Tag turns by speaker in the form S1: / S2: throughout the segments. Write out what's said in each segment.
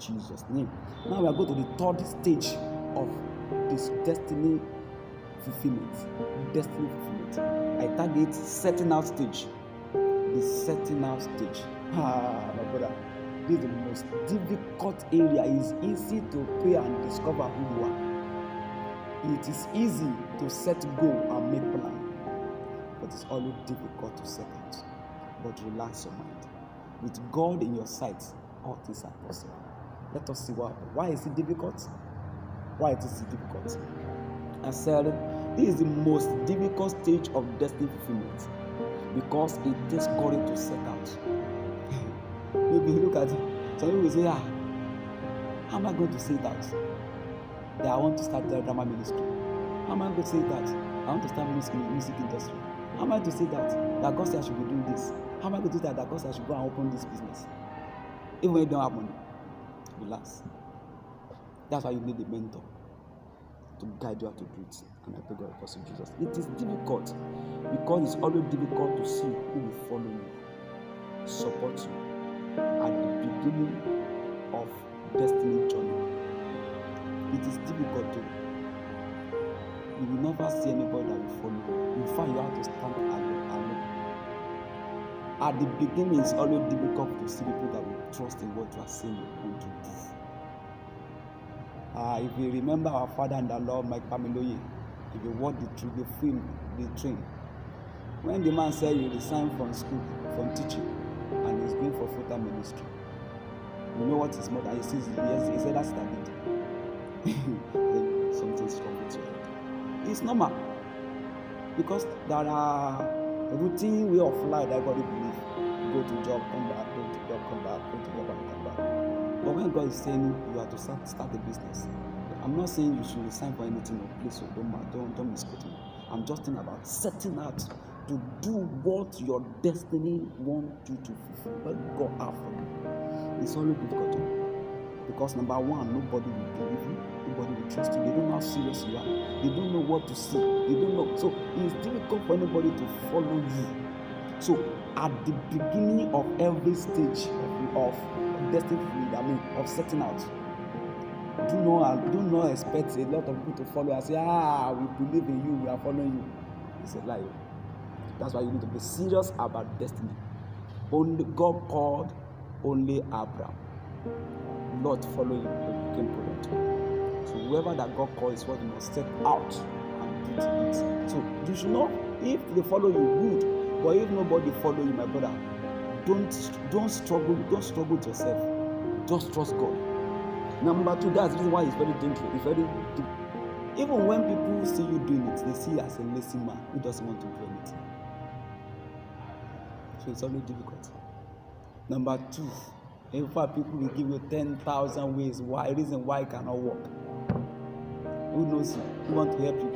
S1: Jesus' name. Now we are going to the third stage of this destiny fulfillment. Destiny fulfillment. I target setting out stage. The setting out stage. My brother, this is the most difficult area. It's easy to pray and discover who you are. It is easy to set goal and make plan, but it's always difficult to set it. But relax your mind. With God in your sight, all things are possible. Let us see what happens. Why is it difficult? Why it is difficult? I said this is the most difficult stage of destiny fulfillment because it takes courage to set out. Maybe you look at it. Some people will say, how am I going to say that? That I want to start the drama ministry. How am I going to say that? I want to start music industry. How am I to say that God said I should be doing this? How am I going to say that God said I should go and open this business? Even when you don't have money, relax. That's why you need a mentor to guide you how to do it. And I pray God will pursue Jesus. It is difficult because it's always difficult to see who will follow you, support you at the beginning of destiny journey. It is difficult to. You will never see anybody that will follow you. In fact, you have to stand alone. At the beginning, it's always difficult to see people that will trust in what you are saying you're going to do. If you remember our father and the Lord, Mike Pamiloye, if you watch the film, the train, when the man said you resign from school, from teaching, and he's going for full-time ministry, you know what his mother, he said, that's what I did. Something's wrong with you. It's normal because there are routine way of life that everybody believes. Go to job, come back, go to job, come back, go to job, and come back. But when God is saying you have to start a business, I'm not saying you should resign for anything. Please, so don't misquote me. I'm just thinking about setting out to do what your destiny wants you to fulfill. What God has for you. It's always difficult to do. Because number one, nobody will believe you, nobody will trust you. They don't know how serious you are. They don't know what to see. They don't know. So it's difficult for anybody to follow you. So at the beginning of every stage of destiny, of setting out, do not expect a lot of people to follow and say, we believe in you, we are following you. It's a lie. That's why you need to be serious about destiny. Only God called only Abraham. Not following him became prudent. So whoever that God calls is what you must step out and put it. So you should know if they follow you, good. But if nobody follow you, my brother, don't struggle with yourself. Just trust God. Number two, that's the reason why it's very dangerous. Even when people see you doing it, they see you as a lazy man who doesn't want to do anything. So it's always difficult. Number two, in fact, people will give you 10,000 ways reason why it cannot work. Who knows you? Who want to help you?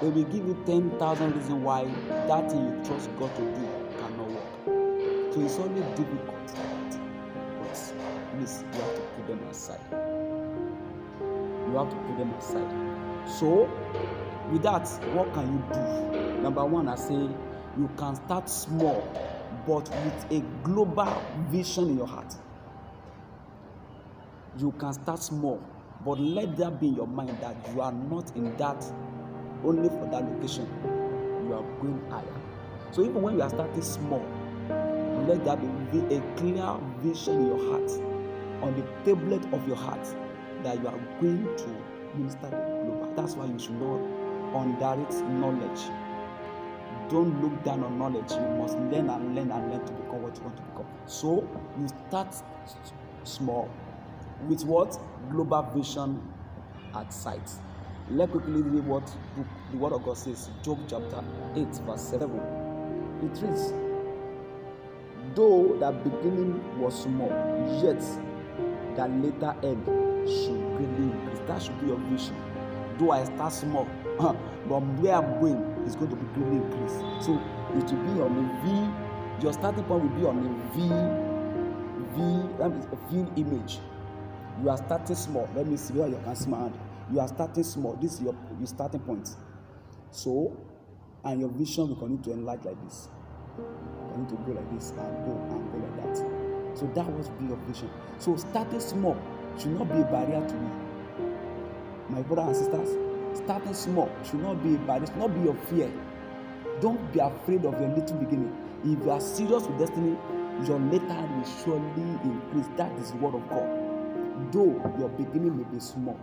S1: They will give you 10,000 reasons why that thing you trust God to do cannot work. So it's only difficult. But please, you have to put them aside. You have to put them aside. So, with that, what can you do? Number one, I say you can start small, but with a global vision in your heart. You can start small, but let that be in your mind that you are not in that only for that location. You are going higher. So even when you are starting small, let that be a clear vision in your heart, on the tablet of your heart, that you are going to minister to the global. That's why you should not underrate knowledge. Don't look down on knowledge. You must learn and learn and learn to become what you want to become. So you start small with what? Global vision at sight. Let's quickly read what the word of God says. Job chapter 8 verse 7. It reads, though the beginning was small, yet the later end should greatly increase. That should be your vision. Though I start small, but where I'm going is going to be greatly increased. So it will be on a V. Your starting point will be on a V image. You are starting small. Let me see where you can see my hand. You are starting small. This is your starting point. So, and your vision will continue to enlarge like this. You need to go like this and go like that. So that was be your vision. So starting small should not be a barrier to you. My brothers and sisters, starting small should not be a barrier, should not be your fear. Don't be afraid of your little beginning. If you are serious with destiny, your later will surely increase. That is the word of God. Though your beginning may be small,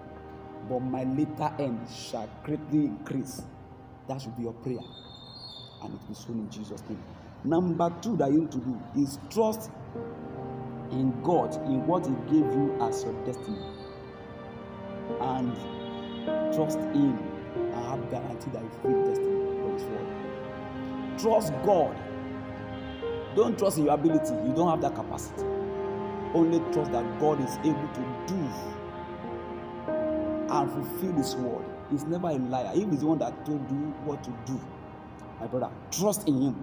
S1: but my later end shall greatly increase. That should be your prayer. And it will be soon in Jesus' name. Number 2 that you need to do is trust in God, in what He gave you as your destiny. And trust Him and have guarantee that you fulfill destiny for His word. Trust God. Don't trust in your ability. You don't have that capacity. Only trust that God is able to do and fulfill His word. He's never a liar. He is the one that told you what to do. My brother, trust in Him.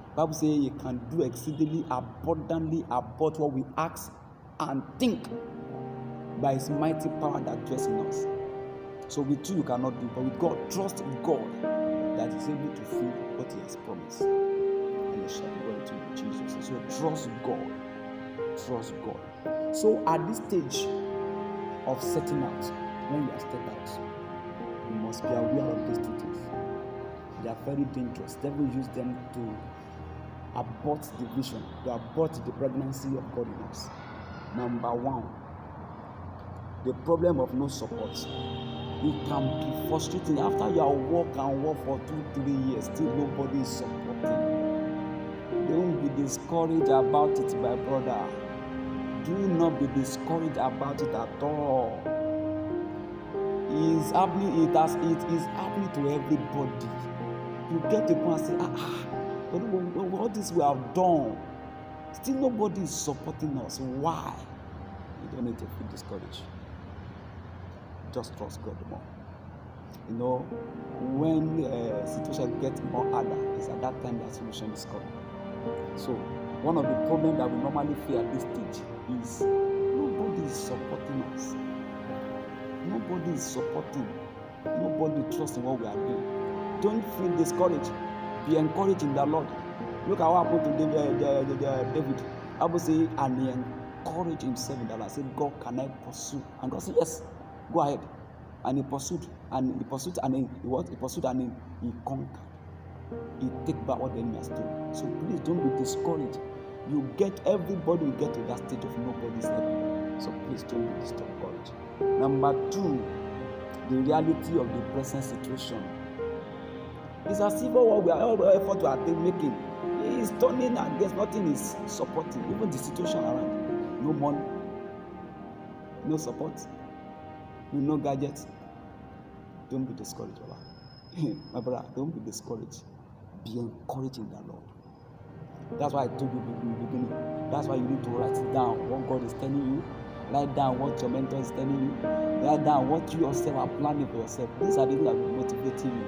S1: The Bible says He can do exceedingly abundantly above what we ask and think by His mighty power that dwells in us. So with you cannot do, but with God, trust in God that is able to fulfill what He has promised. And it shall be well to you, Jesus. So trust God. Trust God. So at this stage of setting out, when you are stepped out, you must be aware of these 2 things. They are very dangerous. The devil use them to abort the vision, to abort the pregnancy of God in us. Number 1, the problem of no support. It can be frustrating. After you have worked for 2-3 years, still nobody is supporting. Don't be discouraged about it, my brother. Do not be discouraged about it at all. It is happening to everybody. You get to a point and say, but what this we have done, still nobody is supporting us. Why? You don't need to feel discouraged. Just trust God more. You know, when the situation gets more harder, it's at that time that solution is coming. So, one of the problems that we normally feel at this stage is nobody is supporting us. Nobody is supporting. Nobody trusts in what we are doing. Don't feel discouraged. Be encouraged in the Lord. Look at what happened to David. I would say, and he encouraged himself in the Lord. I said, God, can I pursue? And God said, yes, go ahead. And he pursued, and he pursued, and he conquered. He take back what the enemy has stolen. So please don't be discouraged. Everybody will get to that stage of nobody's helping. So please don't be discouraged. Number 2, the reality of the present situation. It's as if all the effort we are making is turning against, nothing is supporting. Even the situation around, no money, no support, no gadgets. Don't be discouraged, my brother. Don't be discouraged. Be encouraged in the Lord. That's why I told you in the beginning. That's why you need to write down what God is telling you. Write down what your mentor is telling you. Write down what you yourself are planning for yourself. These are the things that will motivate you.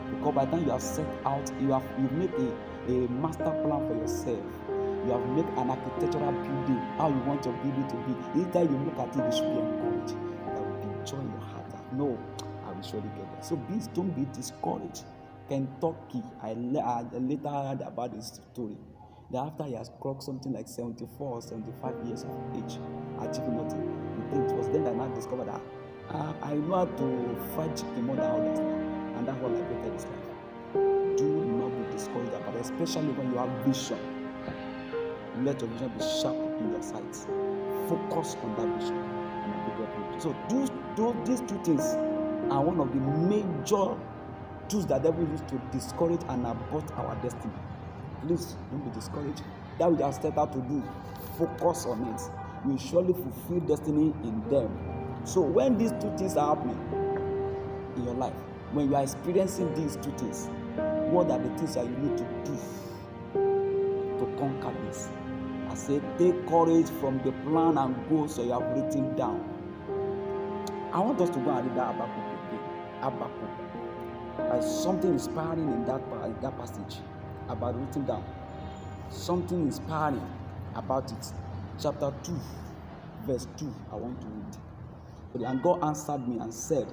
S1: Because by the time you have set out, you've made a master plan for yourself. You have made an architectural building, how you want your building to be. Each time you look at it, you should be encouraged. There will be joy in your heart. No, I will surely get there. So please don't be discouraged. Kentucky, I later heard about this story. That after he has clocked something like 74 or 75 years of age, achieving nothing, it was then that I discovered that I know how to fight chicken more than others now. And that's what liberated his life. Do not be discouraged about it, especially when you have vision. Let your vision be sharp in your sights. Focus on that vision. And so these 2 things are one of the major tools that the devil used to discourage and abort our destiny. Please don't be discouraged. That we have set out to do, focus on it. You will surely fulfill destiny in them. So when these 2 things are happening in your life, when you are experiencing these 2 things, what are the things that you need to do to conquer this? I say, take courage from the plan and goals that you have written down. I want us to go and read that Habakkuk. There's something inspiring in that passage about written down. Something inspiring about it. Chapter 2, verse 2, I want to read. And God answered me and said,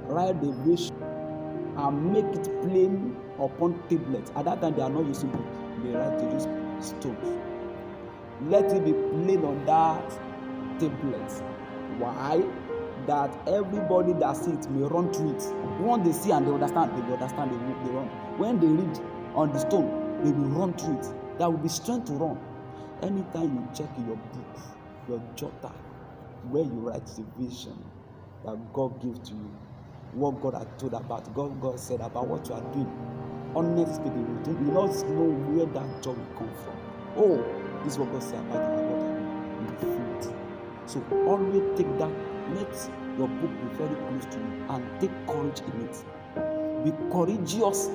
S1: write the vision and make it plain upon tablets. At that time, they are not using book. They write to use stones. Let it be plain on that tablet. Why? That everybody that sees it may run through it. When they see and they understand, they run. When they read on the stone, they will run through it. There will be strength to run. Anytime you check your book, your jotter, where you write the vision that God gave to you, what God had told about, God said about what you are doing, honestly speaking, you will not know where that joy will come from. Oh, this is what God said about what I do. You feel it. So always take that. Let your book be very close to you and take courage in it. Be courageous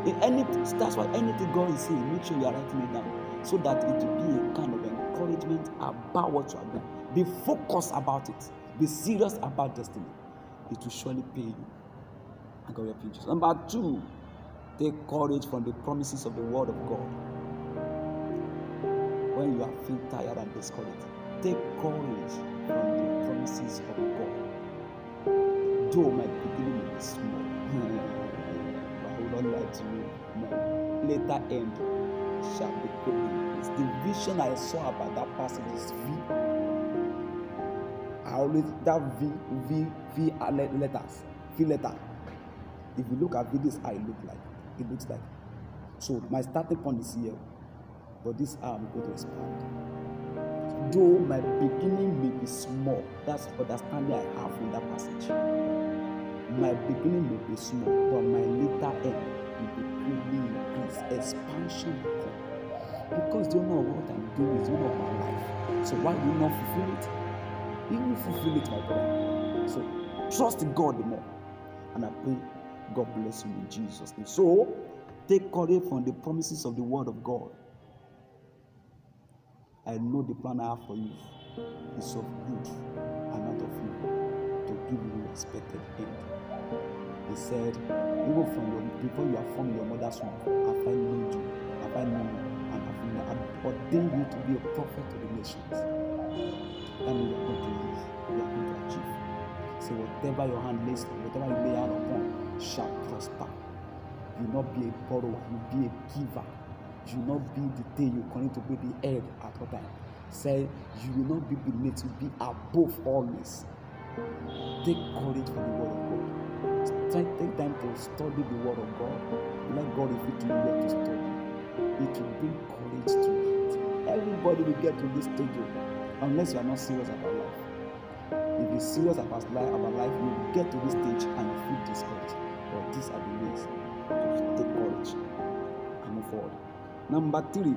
S1: in anything. That's why anything God is saying, make sure you are writing it down, so that it will be a kind of encouragement about what you are doing. Be focused about it. Be serious about destiny. It will surely pay you. And God will help you. Number 2, take courage from the promises of the word of God. When you are feeling tired and discouraged, take courage from the promises of God. Though my beginning may be small, I will not lie to you, my later end shall be great. The vision I saw about that passage is V. I always that V letters, V letter. If you look at V, this I look like. It looks like. So my starting point is here, but this I'm going to expand. Though my beginning may be small, that's understanding I have in that passage. My beginning may be small, but my later end will be greatly increased. Expansion will come. Because you know what I'm doing is not my life. So why will you not fulfill it? He will fulfill it, my brother. So trust God the more. And I pray God bless you in Jesus' name. So take courage from the promises of the word of God. I know the plan I have for you is of good and not of evil, to give you expected end. He said, even from before you are formed in your mother's womb, have I known you, and have ordained you to be a prophet to the nations. That means you are going to live, you are going to achieve. So whatever your hand lays, whatever you lay hand upon shall prosper. You will not be a borrower, you will be a giver. You will not be the tail, you continue to be the head at all times. Say, you will not be beneath, you will be above always. Take courage for the word of God. Take time to study the word of God. Let God reveal to you where to study. It will bring courage to it. Everybody will get to this stage, unless you are not serious about life. If you're serious about life, you will get to this stage and you feel discouraged. But these are the ways to take courage and move forward. Number 3,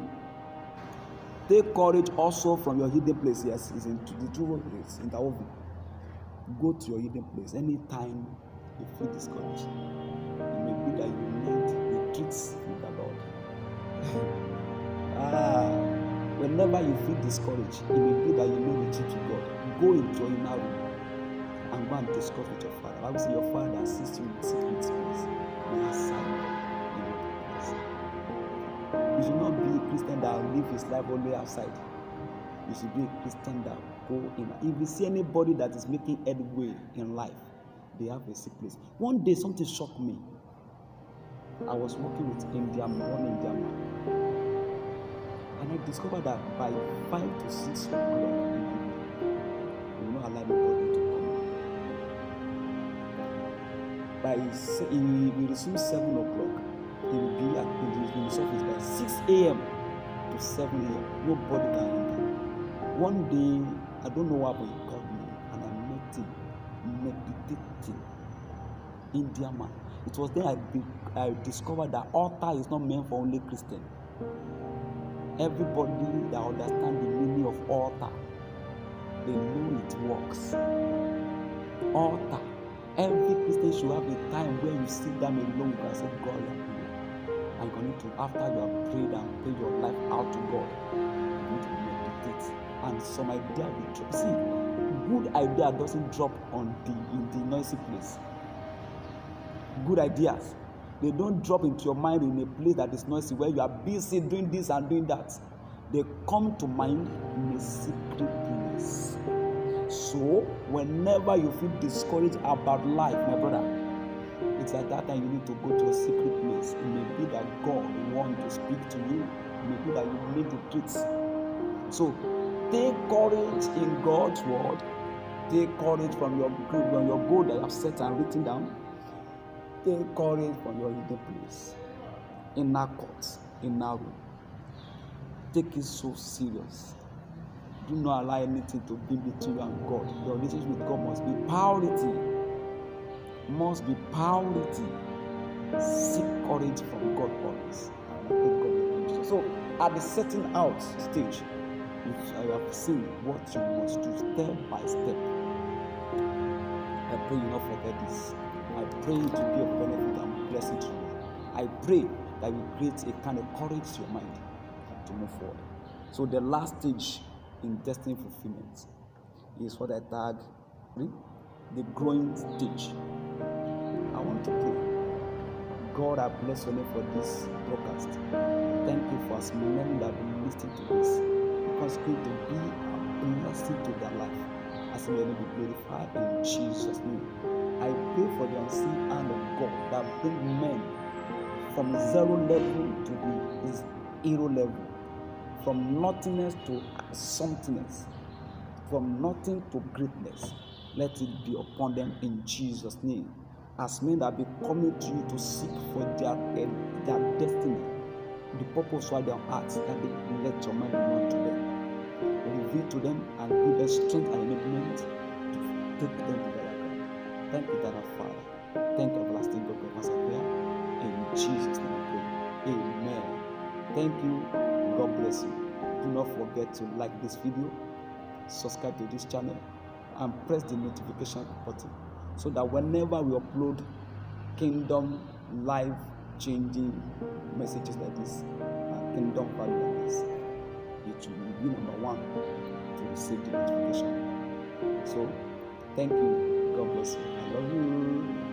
S1: take courage also from your hidden place. Yes, it's in the two ways, interwoven. Go to your hidden place anytime you feel discouraged. It may be that you need retreats with the Lord. Whenever you feel discouraged, it may be that you need retreat with God. Go into your inner room and go and discuss with your Father. I will say your Father assists you in the secret place. May He sign in your place. You should not be a Christian that will live his life only outside. You should be a Christian that will go in. If you see anybody that is making headway in life, they have a sick place. One day something shocked me. I was working with one Indian man, and I discovered that by 5 to 6 o'clock in the evening, we will not allow nobody to come. We resume 7 o'clock. He will be in his office by 6 a.m. to 7 a.m. Nobody can enter. One day, I don't know what, but he called me and I met him meditating. Indian man. It was then I discovered that altar is not meant for only Christian. Everybody that understands the meaning of altar, they know it works. Altar. Every Christian should have a time where you sit down alone and say, God, and you need to, after you have prayed and prayed your life out to God, you need to meditate. And some idea will drop. See, good idea doesn't drop in the noisy place. Good ideas, they don't drop into your mind in a place that is noisy, where you are busy doing this and doing that. They come to mind in a secret place. So, whenever you feel discouraged about life, my brother, it's at that time you need to go to a secret place. It may be that God wants to speak to you. It may be that you need retreats. So take courage in God's word. Take courage from your goal that you have set and written down. Take courage from your hidden place, inner courts, inner room. Take it so serious. Do not allow anything to be between you and God. Your relationship with God must be priority. Must be priority. Seek courage from God always. So at the setting out stage, you have seen what you must do step by step. I pray you not forget this. I pray to be of benefit and blessing to you. I pray that you create a kind of courage to your mind to move forward. So the last stage in destiny fulfillment is what I tag the growing stage. I want to pray. God, I bless your name for this broadcast. Thank you for as many that have been listening to this, because it's going to be a blessing to their life. As may be glorified in Jesus' name. I pray for the unseen hand of God that bring men from 0 level to the hero level, from nothingness to somethingness, from nothing to greatness. Let it be upon them in Jesus' name. As men that be coming to you to seek for their destiny, the purpose of their hearts, that they let your mind be known to them. Reveal to them and give them strength and enablement to take them to their God. Thank you, Dada Father. Thank you, everlasting God, for answer prayer. In Jesus' name we pray. Amen. Thank you. God bless you. Do not forget to like this video, subscribe to this channel, and press the notification button so that whenever we upload kingdom life changing messages like this, kingdom value like this, it will be number 1 to receive the notification. So thank you. God bless you. I love you.